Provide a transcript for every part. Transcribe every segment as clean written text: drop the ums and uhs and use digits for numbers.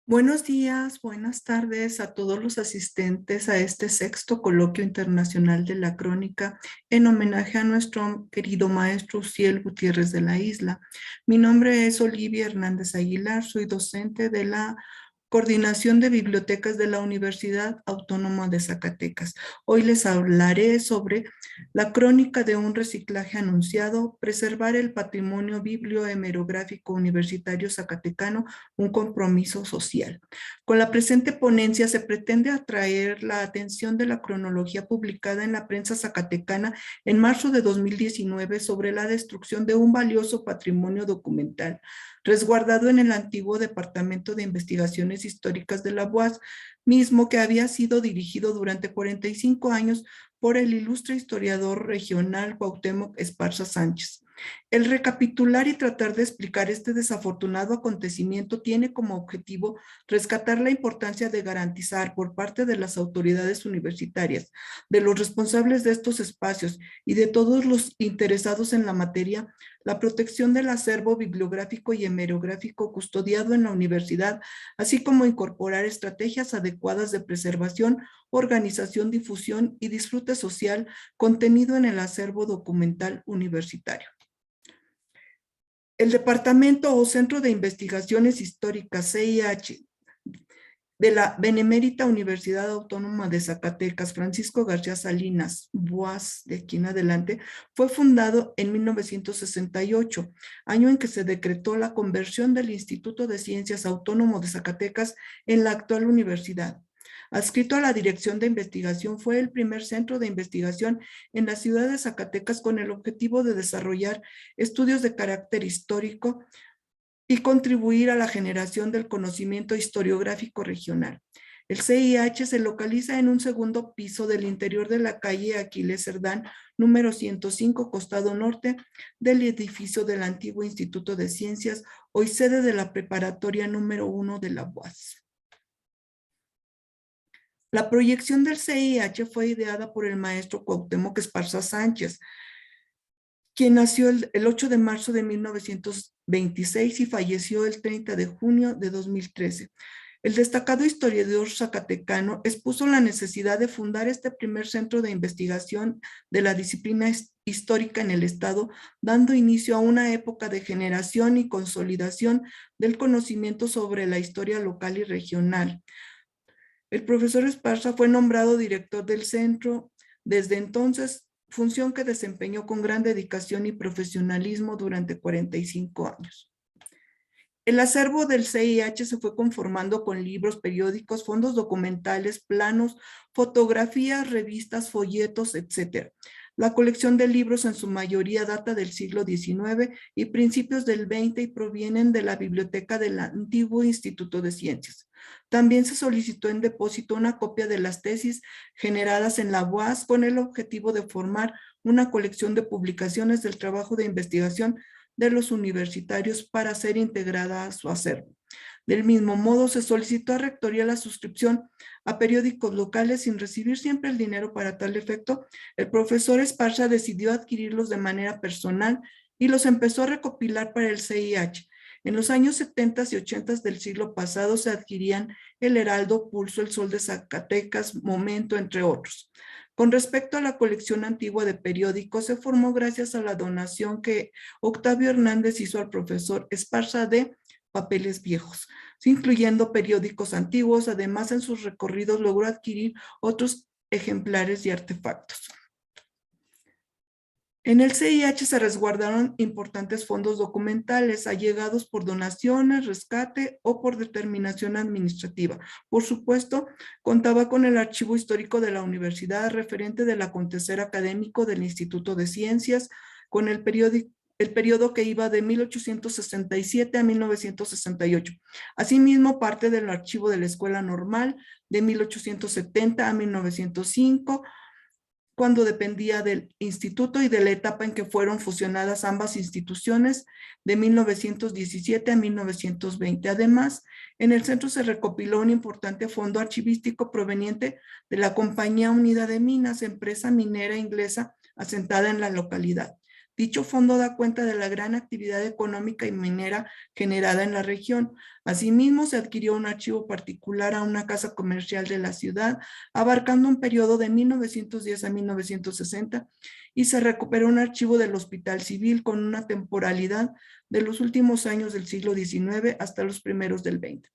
Buenos días, buenas tardes a todos los asistentes a este sexto coloquio internacional de la crónica en homenaje a nuestro querido maestro Uciel Gutiérrez de la Isla. Mi nombre es Olivia Hernández Aguilar, soy docente de la Coordinación de Bibliotecas de la Universidad Autónoma de Zacatecas. Hoy les hablaré sobre la crónica de un reciclaje anunciado, preservar el patrimonio bibliohemerográfico universitario zacatecano, un compromiso social. Con la presente ponencia se pretende atraer la atención de la cronología publicada en la prensa zacatecana en marzo de 2019 sobre la destrucción de un valioso patrimonio documental resguardado en el antiguo Departamento de Investigaciones Históricas de la UAS, mismo que había sido dirigido durante 45 años por el ilustre historiador regional Cuauhtémoc Esparza Sánchez. El recapitular y tratar de explicar este desafortunado acontecimiento tiene como objetivo rescatar la importancia de garantizar por parte de las autoridades universitarias, de los responsables de estos espacios y de todos los interesados en la materia, la protección del acervo bibliográfico y hemerográfico custodiado en la universidad, así como incorporar estrategias adecuadas de preservación, organización, difusión y disfrute social contenido en el acervo documental universitario. El Departamento o Centro de Investigaciones Históricas, CIH, de la Benemérita Universidad Autónoma de Zacatecas, Francisco García Salinas, BUAS, de aquí en adelante, fue fundado en 1968, año en que se decretó la conversión del Instituto de Ciencias Autónomo de Zacatecas en la actual universidad. Adscrito a la Dirección de Investigación, fue el primer centro de investigación en la ciudad de Zacatecas con el objetivo de desarrollar estudios de carácter histórico y contribuir a la generación del conocimiento historiográfico regional. El CIH se localiza en un segundo piso del interior de la calle Aquiles Cerdán, número 105, costado norte del edificio del antiguo Instituto de Ciencias, hoy sede de la preparatoria número 1 de la UAS. La proyección del CIH fue ideada por el maestro Cuauhtémoc Esparza Sánchez, quien nació el 8 de marzo de 1926 y falleció el 30 de junio de 2013. El destacado historiador zacatecano expuso la necesidad de fundar este primer centro de investigación de la disciplina histórica en el Estado, dando inicio a una época de generación y consolidación del conocimiento sobre la historia local y regional. El profesor Esparza fue nombrado director del centro. Desde entonces, función que desempeñó con gran dedicación y profesionalismo durante 45 años. El acervo del CIH se fue conformando con libros, periódicos, fondos documentales, planos, fotografías, revistas, folletos, etc. La colección de libros en su mayoría data del siglo XIX y principios del XX y provienen de la biblioteca del antiguo Instituto de Ciencias. También se solicitó en depósito una copia de las tesis generadas en la UAS con el objetivo de formar una colección de publicaciones del trabajo de investigación de los universitarios para ser integrada a su acervo. Del mismo modo, se solicitó a Rectoría la suscripción a periódicos locales sin recibir siempre el dinero para tal efecto. El profesor Esparza decidió adquirirlos de manera personal y los empezó a recopilar para el CIH. En los años 70 y 80 del siglo pasado se adquirían El Heraldo, Pulso, El Sol de Zacatecas, Momento, entre otros. Con respecto a la colección antigua de periódicos, se formó gracias a la donación que Octavio Hernández hizo al profesor Esparza de papeles viejos, incluyendo periódicos antiguos. Además, en sus recorridos logró adquirir otros ejemplares y artefactos. En el CIH se resguardaron importantes fondos documentales allegados por donaciones, rescate o por determinación administrativa. Por supuesto, contaba con el archivo histórico de la universidad referente del acontecer académico del Instituto de Ciencias, con el periodo que iba de 1867 a 1968. Asimismo, parte del archivo de la Escuela Normal de 1870 a 1905, cuando dependía del instituto y de la etapa en que fueron fusionadas ambas instituciones de 1917 a 1920. Además, en el centro se recopiló un importante fondo archivístico proveniente de la Compañía Unida de Minas, empresa minera inglesa asentada en la localidad. Dicho fondo da cuenta de la gran actividad económica y minera generada en la región. Asimismo, se adquirió un archivo particular a una casa comercial de la ciudad, abarcando un periodo de 1910 a 1960, y se recuperó un archivo del Hospital Civil con una temporalidad de los últimos años del siglo XIX hasta los primeros del XX.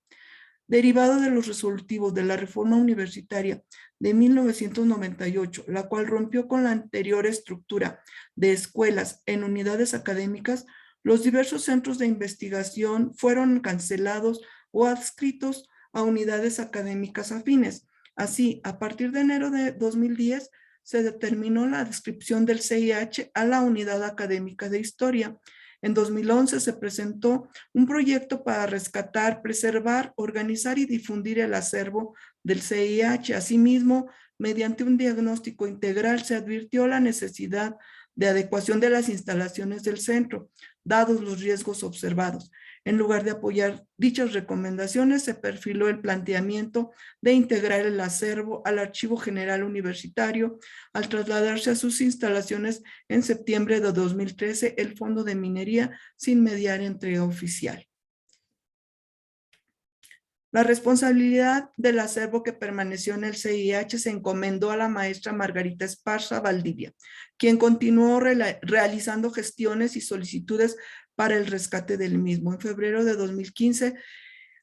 Derivado de los resolutivos de la reforma universitaria de 1998, la cual rompió con la anterior estructura de escuelas en unidades académicas, los diversos centros de investigación fueron cancelados o adscritos a unidades académicas afines. Así, a partir de enero de 2010, se determinó la adscripción del CIH a la unidad académica de historia. En 2011 se presentó un proyecto para rescatar, preservar, organizar y difundir el acervo del CIH. Asimismo, mediante un diagnóstico integral se advirtió la necesidad de adecuación de las instalaciones del centro, dados los riesgos observados. En lugar de apoyar dichas recomendaciones, se perfiló el planteamiento de integrar el acervo al Archivo General Universitario al trasladarse a sus instalaciones en septiembre de 2013 el Fondo de Minería sin mediar entrega oficial. La responsabilidad del acervo que permaneció en el CIH se encomendó a la maestra Margarita Esparza Valdivia, quien continuó realizando gestiones y solicitudes para el rescate del mismo. En febrero de 2015,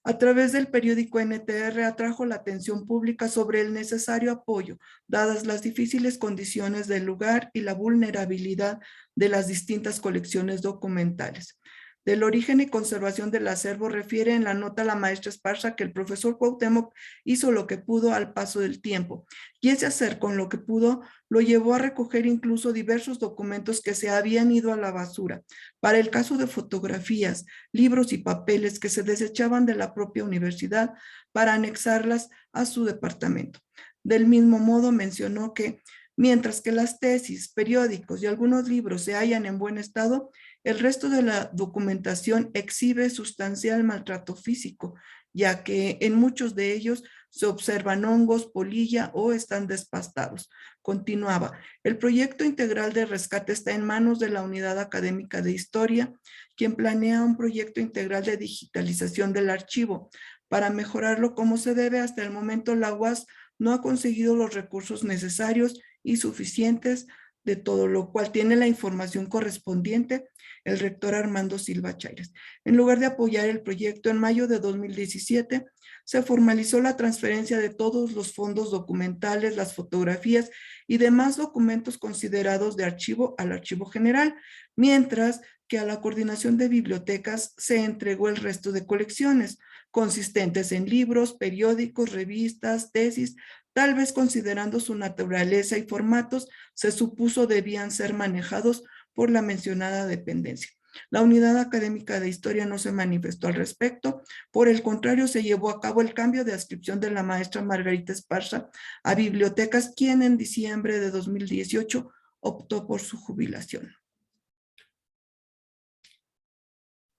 a través del periódico NTR, atrajo la atención pública sobre el necesario apoyo, dadas las difíciles condiciones del lugar y la vulnerabilidad de las distintas colecciones documentales. Del origen y conservación del acervo refiere en la nota la maestra Esparza que el profesor Cuauhtémoc hizo lo que pudo al paso del tiempo, y ese hacer con lo que pudo lo llevó a recoger incluso diversos documentos que se habían ido a la basura. Para el caso de fotografías, libros y papeles que se desechaban de la propia universidad para anexarlas a su departamento. Del mismo modo mencionó que mientras que las tesis, periódicos y algunos libros se hallan en buen estado, el resto de la documentación exhibe sustancial maltrato físico, ya que en muchos de ellos se observan hongos, polilla o están despastados. Continuaba, el proyecto integral de rescate está en manos de la Unidad Académica de Historia, quien planea un proyecto integral de digitalización del archivo. Para mejorarlo como se debe, hasta el momento la UAS no ha conseguido los recursos necesarios y suficientes, de todo lo cual tiene la información correspondiente el rector Armando Silva Chaires. En lugar de apoyar el proyecto, en mayo de 2017 se formalizó la transferencia de todos los fondos documentales, las fotografías y demás documentos considerados de archivo al Archivo General, mientras que a la Coordinación de Bibliotecas se entregó el resto de colecciones, consistentes en libros, periódicos, revistas, tesis. Tal vez considerando su naturaleza y formatos, se supuso debían ser manejados por la mencionada dependencia. La Unidad Académica de Historia no se manifestó al respecto, por el contrario se llevó a cabo el cambio de adscripción de la maestra Margarita Esparza a Bibliotecas, quien en diciembre de 2018 optó por su jubilación.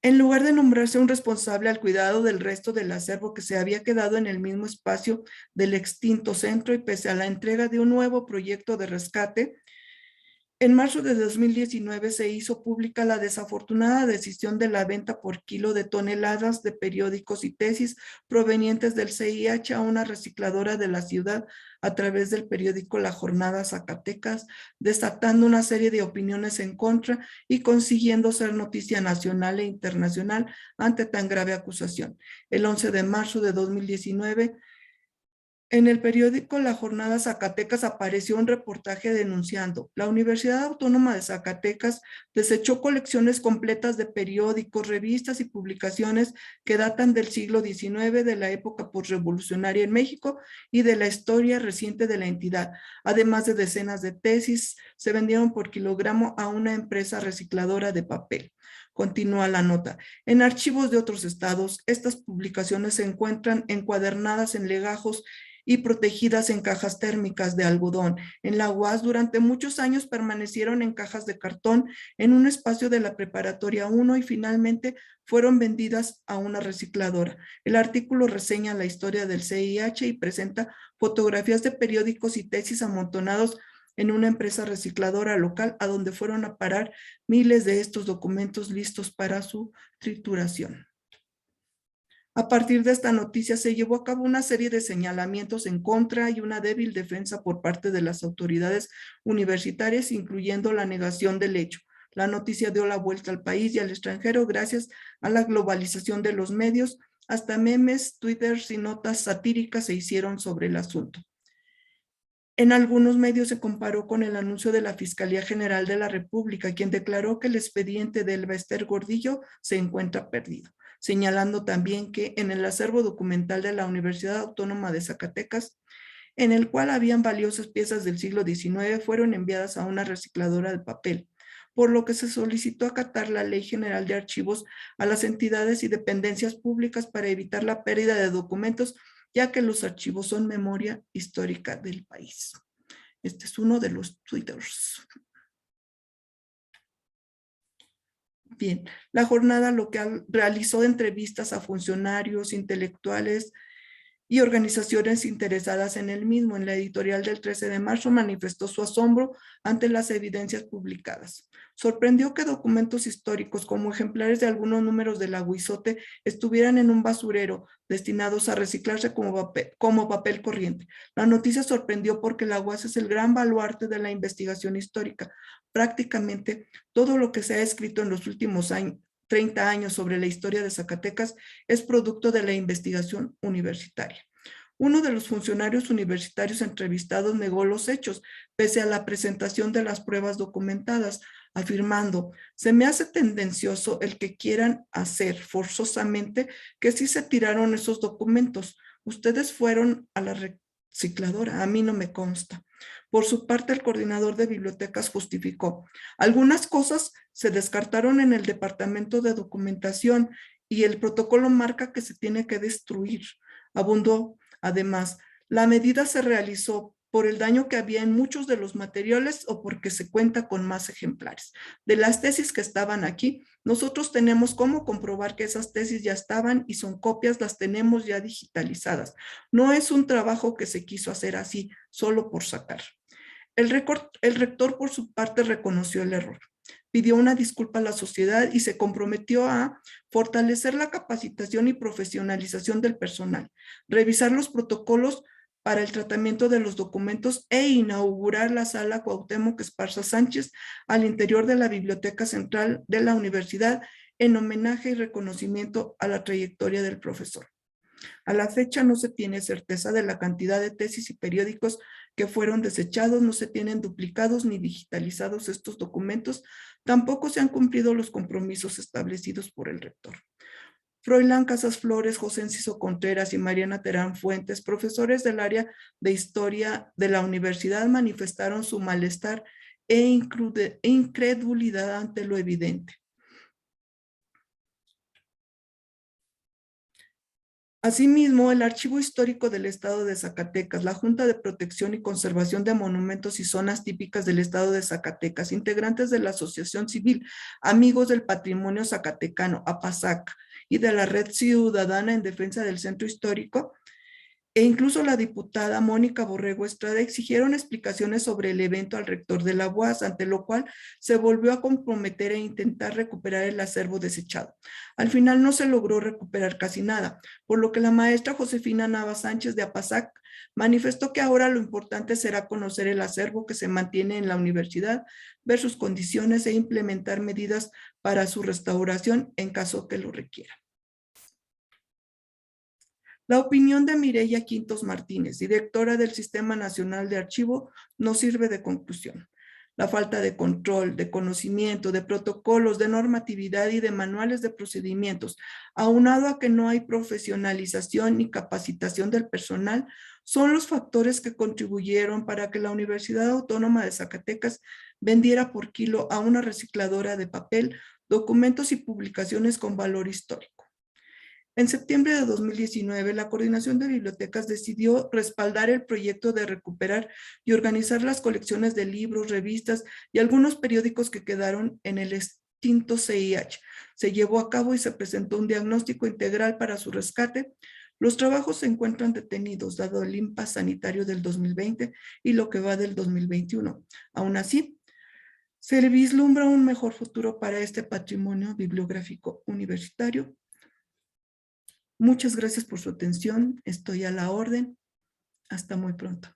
En lugar de nombrarse un responsable al cuidado del resto del acervo que se había quedado en el mismo espacio del extinto centro y pese a la entrega de un nuevo proyecto de rescate, en marzo de 2019 se hizo pública la desafortunada decisión de la venta por kilo de toneladas de periódicos y tesis provenientes del CIH a una recicladora de la ciudad a través del periódico La Jornada Zacatecas, desatando una serie de opiniones en contra y consiguiendo ser noticia nacional e internacional ante tan grave acusación. El 11 de marzo de 2019, en el periódico La Jornada Zacatecas apareció un reportaje denunciando: la Universidad Autónoma de Zacatecas desechó colecciones completas de periódicos, revistas y publicaciones que datan del siglo XIX, de la época posrevolucionaria en México y de la historia reciente de la entidad. Además de decenas de tesis, se vendieron por kilogramo a una empresa recicladora de papel. Continúa la nota. En archivos de otros estados, estas publicaciones se encuentran encuadernadas en legajos y protegidas en cajas térmicas de algodón. En la UAS durante muchos años permanecieron en cajas de cartón en un espacio de la preparatoria 1 y finalmente fueron vendidas a una recicladora. El artículo reseña la historia del CIH y presenta fotografías de periódicos y tesis amontonados en una empresa recicladora local a donde fueron a parar miles de estos documentos listos para su trituración. A partir de esta noticia se llevó a cabo una serie de señalamientos en contra y una débil defensa por parte de las autoridades universitarias, incluyendo la negación del hecho. La noticia dio la vuelta al país y al extranjero gracias a la globalización de los medios. Hasta memes, twitters y notas satíricas se hicieron sobre el asunto. En algunos medios se comparó con el anuncio de la Fiscalía General de la República, quien declaró que el expediente de Elba Ester Gordillo se encuentra perdido, señalando también que en el acervo documental de la Universidad Autónoma de Zacatecas, en el cual habían valiosas piezas del siglo XIX, fueron enviadas a una recicladora de papel, por lo que se solicitó acatar la Ley General de Archivos a las entidades y dependencias públicas para evitar la pérdida de documentos, ya que los archivos son memoria histórica del país. Este es uno de los twitters. Bien, la jornada local realizó entrevistas a funcionarios, intelectuales y organizaciones interesadas en el mismo. En la editorial del 13 de marzo manifestó su asombro ante las evidencias publicadas. Sorprendió que documentos históricos como ejemplares de algunos números de la Huizote estuvieran en un basurero destinados a reciclarse como papel corriente. La noticia sorprendió porque la UAS es el gran baluarte de la investigación histórica. Prácticamente todo lo que se ha escrito en los últimos 30 años sobre la historia de Zacatecas es producto de la investigación universitaria. Uno de los funcionarios universitarios entrevistados negó los hechos, pese a la presentación de las pruebas documentadas, afirmando: se me hace tendencioso el que quieran hacer forzosamente que sí se tiraron esos documentos. Ustedes fueron a la recicladora, a mí no me consta. Por su parte, el coordinador de bibliotecas justificó: algunas cosas se descartaron en el departamento de documentación y el protocolo marca que se tiene que destruir. Abundó, además, la medida se realizó por el daño que había en muchos de los materiales o porque se cuenta con más ejemplares. De las tesis que estaban aquí, nosotros tenemos cómo comprobar que esas tesis ya estaban y son copias, las tenemos ya digitalizadas. No es un trabajo que se quiso hacer así, solo por sacar. El rector, por su parte, reconoció el error, pidió una disculpa a la sociedad y se comprometió a fortalecer la capacitación y profesionalización del personal, revisar los protocolos para el tratamiento de los documentos e inaugurar la sala Cuauhtémoc Esparza Sánchez al interior de la Biblioteca Central de la Universidad en homenaje y reconocimiento a la trayectoria del profesor. A la fecha no se tiene certeza de la cantidad de tesis y periódicos que fueron desechados, no se tienen duplicados ni digitalizados estos documentos, tampoco se han cumplido los compromisos establecidos por el rector. Froilán Casas Flores, José Enciso Contreras y Mariana Terán Fuentes, profesores del área de historia de la universidad, manifestaron su malestar e incredulidad ante lo evidente. Asimismo, el Archivo Histórico del Estado de Zacatecas, la Junta de Protección y Conservación de Monumentos y Zonas Típicas del Estado de Zacatecas, integrantes de la Asociación Civil Amigos del Patrimonio Zacatecano, APAZAC, y de la Red Ciudadana en Defensa del Centro Histórico, e incluso la diputada Mónica Borrego Estrada exigieron explicaciones sobre el evento al rector de la UAS, ante lo cual se volvió a comprometer e intentar recuperar el acervo desechado. Al final no se logró recuperar casi nada, por lo que la maestra Josefina Nava Sánchez de APAZAC manifestó que ahora lo importante será conocer el acervo que se mantiene en la universidad, ver sus condiciones e implementar medidas para su restauración en caso que lo requiera. La opinión de Mireya Quintos Martínez, directora del Sistema Nacional de Archivo, no sirve de conclusión. La falta de control, de conocimiento, de protocolos, de normatividad y de manuales de procedimientos, aunado a que no hay profesionalización ni capacitación del personal, son los factores que contribuyeron para que la Universidad Autónoma de Zacatecas vendiera por kilo a una recicladora de papel documentos y publicaciones con valor histórico. En septiembre de 2019, la Coordinación de Bibliotecas decidió respaldar el proyecto de recuperar y organizar las colecciones de libros, revistas y algunos periódicos que quedaron en el extinto CIH. Se llevó a cabo y se presentó un diagnóstico integral para su rescate, Los trabajos se encuentran detenidos dado el impasse sanitario del 2020 y lo que va del 2021. Aún así, se vislumbra un mejor futuro para este patrimonio bibliográfico universitario. Muchas gracias por su atención. Estoy a la orden. Hasta muy pronto.